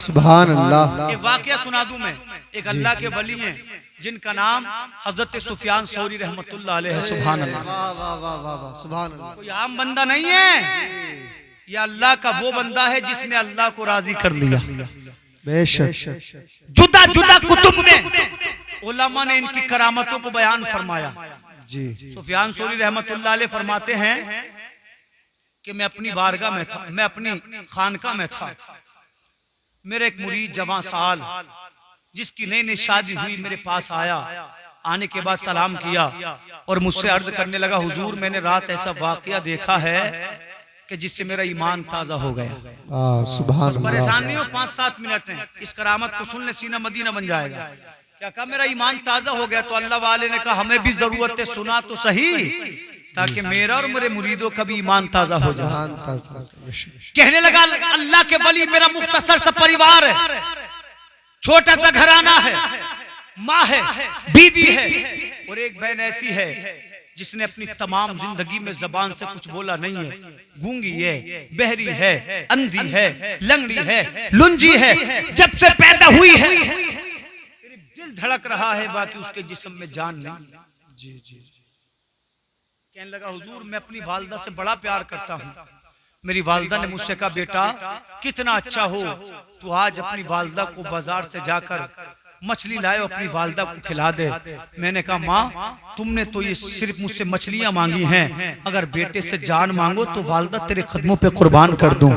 सुभान अल्लाह। एक वाकया सुना दूं मैं। एक अल्लाह के वली हैं जिनका नाम हजरत सुफियान सौरी रहमतुल्लाह अलैह है। सुभान अल्लाह। वाह वाह वाह वाह वाह, सुभान अल्लाह। कोई आम बंदा नहीं है, ये अल्लाह का वो बंदा है जिसने अल्लाह को राजी कर लिया। बेशक जुदा जुदा कुतुब में उलमा ने इनकी करामतों को बयान फरमाया। जी। सुफियान सौरी रहमतुल्लाह अलैह फरमाते हैं कि मैं अपनी बारगाह में था, मैं अपनी खानका में था। मेरा एक मुरीद जवां साल जिसकी नई नई शादी हुई मेरे पास आया। आने के बाद सलाम किया और मुझसे अर्ज करने लगा, हुजूर मैंने रात ऐसा वाकया देखा है कि जिससे मेरा ईमान ताजा हो गया। सुभान अल्लाह। परेशान नहीं हो, 5-7 मिनट हैं, इस करामत को सुनने सीना मदीना बन जाएगा। क्या कहा? मेरा ईमान ताजा हो गया। तो अल्लाह वाले ने कहा हमें भी जरूरत है, सुना तो सही, ताकि मेरा और मेरे मुरीदों का भी ईमान ताजा हो जाए। कहने लगा अल्लाह के वली मेरा मुख्तसर सा परिवार है, छोटा सा घराना है, माँ है, बीवी है और एक बहन ऐसी है जिसने अपनी तमाम जिंदगी में जबान से कुछ बोला नहीं है। गूंगी है, बहरी है, अंधी है, लंगड़ी है, लुंजी है। जब से पैदा हुई है सिर्फ दिल धड़क रहा है, बाकी उसके जिस्म में जान नहीं। जी जी। कहने लगा हुजूर मैं अपनी वालदा से बड़ा प्यार करता हूँ। मेरी वालदा ने मुझसे कहा बेटा कितना अच्छा हो तो आज अपनी वालदा को बाजार से जाकर मछली लाए अपनी वालदा को खिला दे। मैंने कहा माँ तुमने तो ये सिर्फ मुझसे मछलियां मांगी हैं, अगर बेटे से जान मांगो तो वालदा तेरे कदमों पे कुर्बान कर दूं।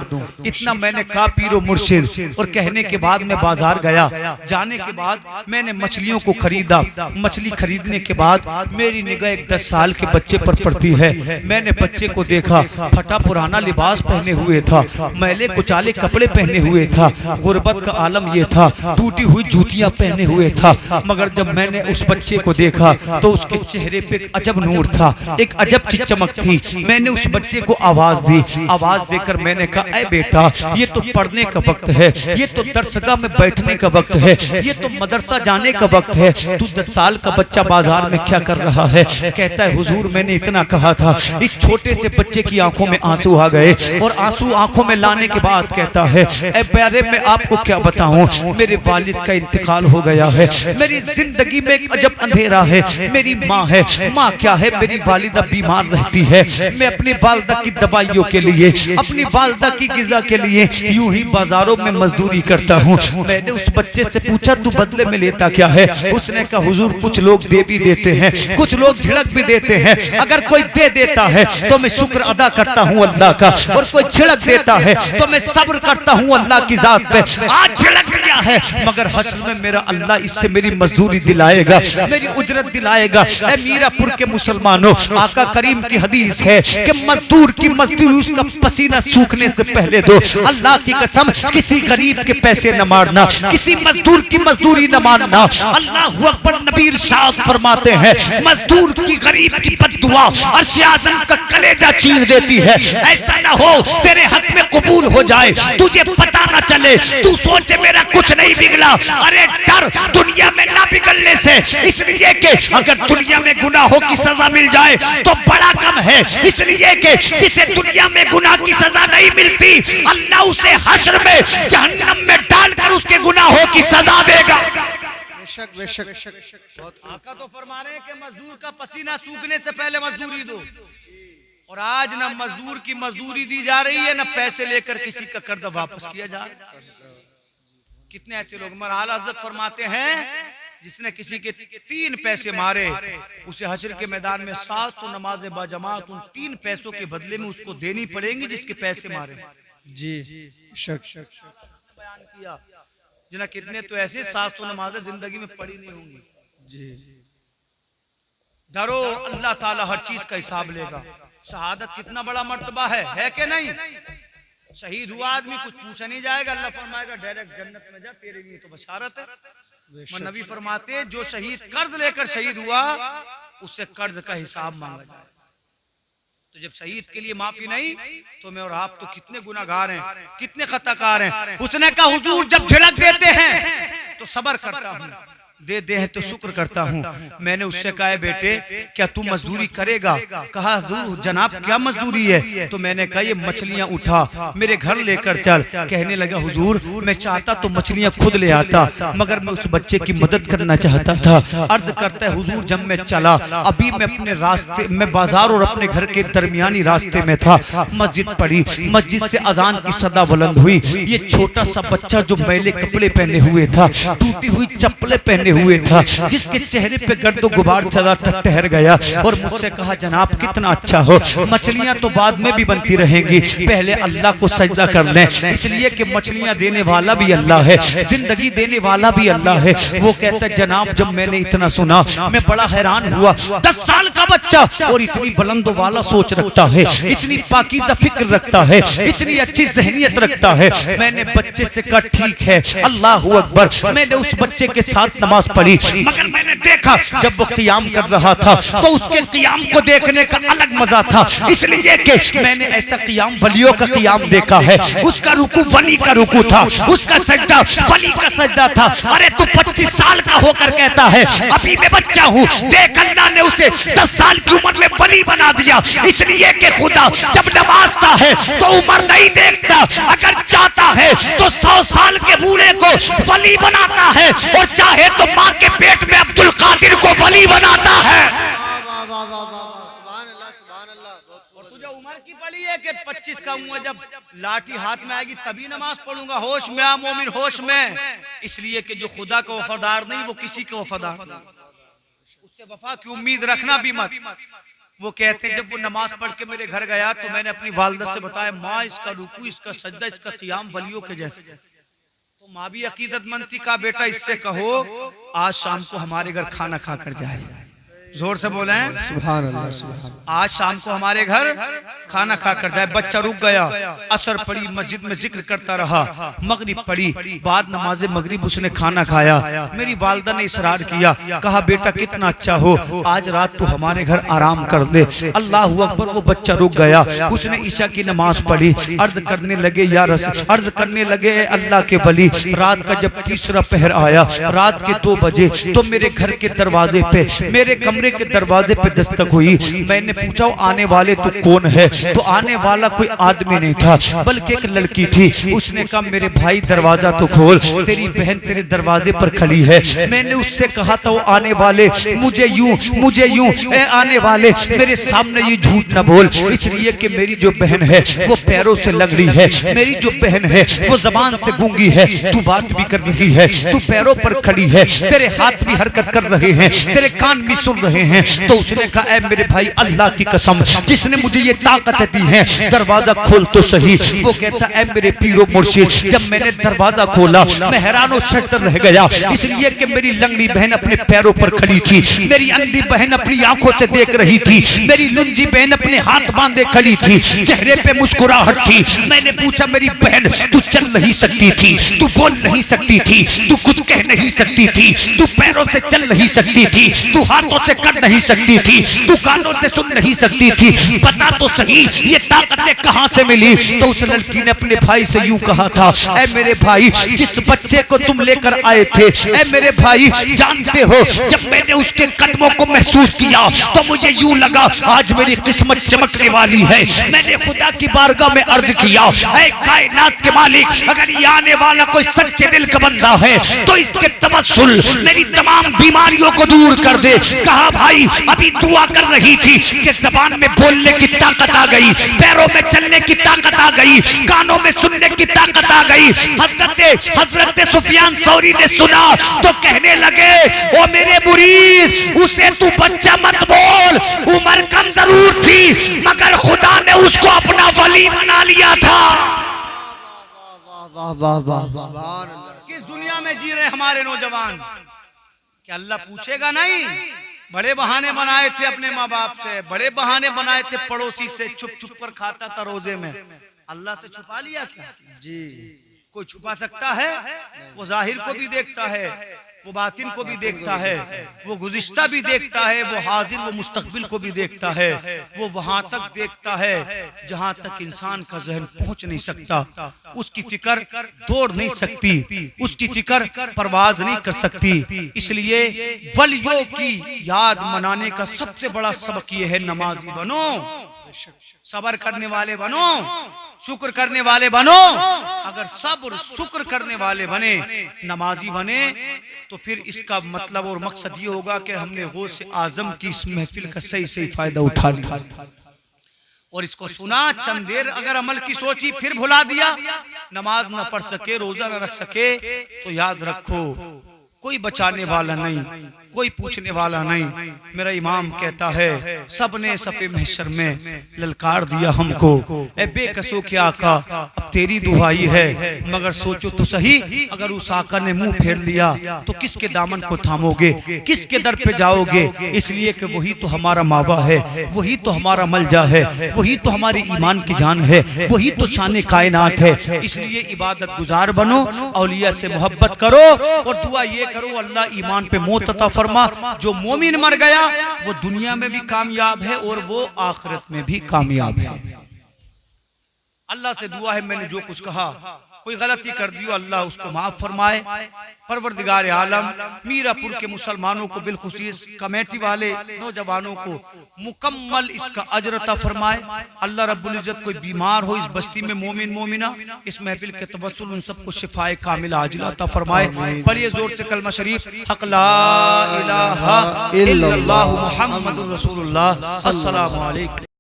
इतना मैंने कहा पीरो मुर्शिद, और कहने के बाद मैं बाजार गया। जाने के बाद मैंने मछलियों को खरीदा। मछली खरीदने के बाद मेरी निगाह एक 10 साल के बच्चे पर पड़ती है। मैंने बच्चे को देखा, फटा पुराना लिबास पहने हुए था, मैले कुचाले कपड़े पहने हुए था, गुर्बत का आलम ये था, टूटी हुई जूतियां पहने हुए था। मगर जब मैंने उस बच्चे को देखा तो उसके चेहरे पे एक अजब नूर था, एक अजब सी चमक थी। मैंने उस बच्चे को आवाज दी। आवाज देकर मैंने कहा ऐ बेटा ये तो पढ़ने का वक्त है, ये तो दरसगाह में बैठने का वक्त है, ये तो मदरसा जाने का वक्त है, तू 10 साल का बच्चा बाजार में क्या कर रहा है? कहता है हुजूर मैंने इतना कहा था। इस छोटे से बच्चे की आंखों में आंसू आ गए और आंसू आंखों में लाने के बाद कहता है ऐ प्यारे मैं आपको क्या बताऊं, मेरे वालिद का इंतकाल हो गया है, मेरी जिंदगी में एक अजब अंधेरा है। मेरी माँ है, माँ क्या है, मेरी वालिदा बीमार रहती है। मैं अपनी वालिदा की दवाइयों के लिए, अपनी वालिदा की गिजा के लिए यूं ही बाजारों में मजदूरी करता हूँ। मैंने उस बच्चे से पूछा तू बदले में लेता क्या है? उसने कहा हुजूर कुछ लोग दे भी देते हैं, कुछ लोग झिड़क भी देते हैं। अगर कोई दे देता है तो मैं शुक्र अदा करता हूँ अल्लाह का, और कोई झिड़क देता है तो मैं सब्र करता हूँ अल्लाह की जात पे। आज झिड़क दिया है मगर हश्र में मेरा अल्लाह इससे मेरी मजदूरी दिलाएगा, मेरी उजरत दिलाएगा। ऐ मीरापुर के मुसलमानों, आका करीम की हदीस है कि मजदूर की मजदूरी उसका पसीना सूखने से पहले दो। अल्लाह की कसम किसी गरीब के पैसे न मारना, किसी मजदूर की मजदूरी न मारना। अल्लाह अकबर। नबी इरशाद फरमाते हैं मजदूर की गरीब की बद्दुआ अर्श आज़म का कलेजा चीर देती है। ऐसा ना हो तेरे हक में कबूल हो जाए, तुझे पता ना चले, तू सोचे मेरा कुछ नहीं बिगड़ा। अरे डर दुनिया में ना बिगड़ने से, इसलिए कि अगर दुनिया में गुनाहों की सजा मिल जाए तो बड़ा कम है, इसलिए कि जिसे दुनिया में गुनाह की सजा नहीं मिलती अल्लाह उसे हश्र में जहन्नम में डालकर उसके गुनाहों की सजा देगा। बेशक बेशक। आका तो फरमा रहे हैं कि मजदूर का पसीना सूखने से पहले मजदूरी दो, और आज ना मजदूर की मजदूरी दी जा रही है, ना पैसे लेकर किसी का कर्ज वापस किया जा रहा है। कितने ऐसे लोग, मरहाला हज़रत फरमाते हैं जिसने किसी के 3 पैसे मारे उसे हश्र के मैदान में 700 नमाज़े बाजमात उन 3 पैसों के बदले में उसको देनी पड़ेंगी जिसके पैसे मारे। जी शक बयान किया जना कितने तो ऐसे 700 नमाज़ें जिंदगी में पढ़ी नहीं होंगी। जी। डरो अल्लाह ताला हर चीज का हिसाब लेगा। शहादत कितना बड़ा मर्तबा है कि नहीं? शहीद हुआ आदमी कुछ पूछा नहीं जाएगा, अल्लाह फरमाएगा डायरेक्ट जन्नत में जा, तेरे लिए तो बशारत है। नबी फरमाते जो शहीद कर्ज लेकर शहीद हुआ उससे कर्ज का हिसाब मांगा जाए। तो जब शहीद के लिए माफी नहीं तो मैं और आप तो कितने गुनाहगार हैं, कितने खताकार हैं। उसने कहा हुजूर जब झिड़क देते हैं तो सबर करता हूँ, दे दे है तो शुक्र करता हूँ। मैंने उससे कहा है बेटे क्या तू मजदूरी करेगा? कहा हुजूर जनाब क्या मजदूरी है? तो मैंने कहा ये मछलियाँ उठा मेरे घर लेकर चल। कहने लगा हुजूर मैं चाहता तो मछलियाँ खुद ले आता मगर मैं उस बच्चे की मदद करना चाहता था। अर्ज करता है हुजूर जब मैं चला अभी मैं अपने रास्ते में बाजार और अपने घर के दरमियानी रास्ते में था, मस्जिद पड़ी, मस्जिद से अजान की सदा बुलंद हुई। ये छोटा सा बच्चा जो मैले कपड़े पहने हुए था, टूटी हुई चप्पलें पहने हुए था, जिसके चेहरे पे गर्दो गुबार चला ठहर गया और मुझसे कहा जनाब कितना अच्छा हो, मछलियां तो बाद में भी बनती रहेंगी, पहले अल्लाह को सजदा कर लें, इसलिए कि मछलियां देने वाला भी अल्लाह है, जिंदगी देने वाला भी अल्लाह है। वो कहता है जनाब जब मैंने इतना सुना मैं बड़ा हैरान हुआ। 10 साल का बच्चा और इतनी बुलंद वाला सोच रखता है, इतनी पाकीज़ा फिक्र रखता है, इतनी अच्छी ज़हनियत रखता है। मैंने बच्चे से कहा ठीक है अल्लाह अकबर। मैंने उस बच्चे के साथ नमाज पढ़ी मगर मैंने देखा जब वो क़ियाम कर रहा था तो उसके क़ियाम को देखने का अलग मजा था, इसलिए कि मैंने ऐसा क़ियाम वलियों का क़ियाम देखा है। उसका रुकू वली का रुकू था, उसका सजदा वली का सजदा था। अरे तू 25 साल का होकर कहता है अभी मैं बच्चा हूँ, देख अल्लाह ने उसे 10 साल की उम्र में वली बना दिया, इसलिए कि खुदा जब नवाजता है तो उम्र नहीं देखता, अगर चाहता है तो 100 साल के बूढ़े को वली बनाता है और चाहे तो माँ के पेट में अब्दुल कादिर को वली बनाता है। और तुझे उम्र की पड़ी है कि 25 का हूँ, जब लाठी हाथ में आएगी तभी नमाज पढ़ूंगा। होश में आ मोमिन होश में, इसलिए कि जो खुदा का वफादार नहीं वो किसी का वफादार नहीं, उससे वफा की उम्मीद रखना भी मत। वो कहते हैं जब वो नमाज पढ़ के मेरे घर गया तो मैंने अपनी वालिदा से बताया माँ इसका रुकू इसका सजदा इसका क़ियाम वलियों के जैसे। तो माँ भी अकीदतमंद थी, कहा बेटा इससे कहो आज शाम को हमारे घर खाना खा कर जाए। जोर से बोले सुभान अल्लाह सुभान अल्लाह। आज शाम को हमारे घर खाना खा कर जाए। बच्चा रुक गया, असर पड़ी, मस्जिद में जिक्र करता रहा, मगरिब पड़ी, बाद नमाज मगरिब उसने खाना खाया। मेरी वालिदा ने इसरार किया, कहा बेटा कितना अच्छा हो आज रात तू हमारे घर आराम कर ले। अल्लाह अकबर। वो बच्चा रुक गया, उसने ईशा की नमाज पढ़ी, अर्ज करने लगे या रसूल, अर्ज करने लगे अल्लाह के वली। रात का जब तीसरा पहर आया, रात के 2 बजे, तो मेरे घर के दरवाजे पे, मेरे कमरे के दरवाजे पे दस्तक हुई। मैंने पूछा आने वाले तो कौन है? तो आने वाला कोई आदमी नहीं था बल्कि एक लड़की थी। उसने कहा मेरे भाई दरवाजा तो खोल, तेरी बहन तेरे दरवाजे पर खड़ी है। मैंने उससे कहा था वो आने वाले मुझे यूं आने वाले मेरे सामने ये झूठ न बोल, इसलिए कि मेरी जो बहन है वो पैरों से लंगड़ी है, मेरी जो बहन है वो जबान से गूंगी है। तू बात भी कर रही है, तू पैरों पर खड़ी है, तेरे हाथ भी हरकत कर रहे हैं, तेरे कान भी सुन रहे हैं। तो उसने कहा ऐ मेरे भाई अल्लाह की कसम जिसने मुझे ये ताकत दी है दरवाजा खोल तो सही। वो कहता ऐ मेरे पीरो मुर्शिद, जब मैंने दरवाजा खोला मैं हैरान शर्त रह गया, इसलिए कि मेरी लंगड़ी बहन अपने पैरों पर खड़ी थी, मेरी अंधी बहन अपनी आंखों से देख रही थी, मेरी लुंजी बहन अपने हाथ बांधे खड़ी थी, चेहरे पे मुस्कुराहट थी। मैंने पूछा मेरी बहन तू चल नहीं सकती थी, तू बोल नहीं सकती थी, तू कुछ कह नहीं सकती थी, तू पैरों से चल नहीं सकती थी, तू हाथों से कर नहीं सकती थी, तू कानों से सुन नहीं सकती थी, बता तो सही ये ताकतें कहां से मिली? तो उस लड़की ने अपने भाई से यूं कहा था ऐ मेरे भाई जिस बच्चे को तुम लेकर आए थे, ऐ मेरे भाई जानते हो जब मैंने उसके कदमों को महसूस किया तो मुझे यूं लगा आज मेरी किस्मत चमकने वाली है। मैंने खुदा की बारगाह में अर्ज किया ऐ कायनात के मालिक अगर ये आने वाला कोई सच्चे दिल का बंदा है तो इसके तवस्सुल मेरी तमाम बीमारियों को दूर कर दे। कहा भाई अभी दुआ कर रही थी कि जबान में बोलने की ताकत आ गई, पैरों में चलने की ताकत आ गई, कानों में सुनने की ताकत आ गई। हजरत सुफियान सौरी ने सुना तो कहने लगे ओ मेरे मुरीद उसे तू बच्चा मत बोल, उम्र कम जरूर थी मगर खुदा ने उसको अपना वली बना लिया था। किस दुनिया में जी रहे हमारे नौजवान? क्या अल्लाह पूछेगा? नहीं। बड़े बहाने बनाए थे अपने माँ बाप से, बड़े बहाने बनाए थे पड़ोसी से, छुप छुप कर खाता था रोजे में। अल्लाह से छुपा लिया क्या? जी कोई छुपा सकता है? वो जाहिर को भी देखता है। वो बातिन को भी देखता है, वो गुज़िश्ता भी देखता है, वो हाजिर वो मुस्तकबिल को भी देखता है। वो वहां तक देखता है जहां तक इंसान का जहन पहुंच नहीं सकता, उसकी फिक्र दौड़ नहीं सकती, उसकी फिक्र परवाज नहीं कर सकती। इसलिए वलियों की याद मनाने का सबसे बड़ा सबक ये है, नमाजी बनो, सब्र करने वाले बनो, शुक्र करने वाले बनो। अगर सब्र शुक्र करने वाले बने, नमाजी बने, तो फिर इसका मतलब और मकसद ये होगा कि हमने गौसे आजम की इस महफिल का सही सही फायदा उठा लिया और इसको सुना, चंद देर अगर अमल की सोची फिर भुला दिया, नमाज न पढ़ सके, रोजा न रख सके, तो याद रखो कोई बचाने वाला नहीं, कोई पूछने वाला नहीं। मेरा इमाम कहता है, सबने सफ़े महशर में ललकार दिया हमको, ए बेकसों के आका अब तेरी दुहाई है। मगर सोचो तो सही, अगर उस आका ने मुंह फेर लिया तो किसके दामन को थामोगे, किसके दर पे जाओगे? इसलिए कि वही तो हमारा मावा है, वही तो हमारा मलजा है, वही तो हमारे ईमान की जान है, वही तो शान कायनात है। इसलिए इबादत गुजार बनो, औलिया से मोहब्बत करो और दुआ ये करो, अल्लाह ईमान पे मौत अता फरमा। जो मोमिन मर गया वो दुनिया में भी कामयाब है और वो आखिरत में भी कामयाब है। अल्लाह से दुआ है, मैंने जो कुछ कहा कोई गलती कर दियो अल्लाह उसको माफ फरमाए। परवरदिगार आलम मीरापुर के मुसलमानों को, बिलखुसूस कमेटी वाले नौजवानों को मुकम्मल इसका अजर अता फरमाए। अल्लाह रब्बुल इज्जत कोई बीमार हो इस बस्ती में, मोमिन मोमिना, इस महफिल के तवस्सुल उन सबको शिफाए कामिला आजिला अता फरमाए। पढ़िए जोर से कलमा शरीफ, हक ला इलाहा इल्लल्लाहु मुहम्मदुर रसूलुल्लाह। अस्सलामु अलैकुम।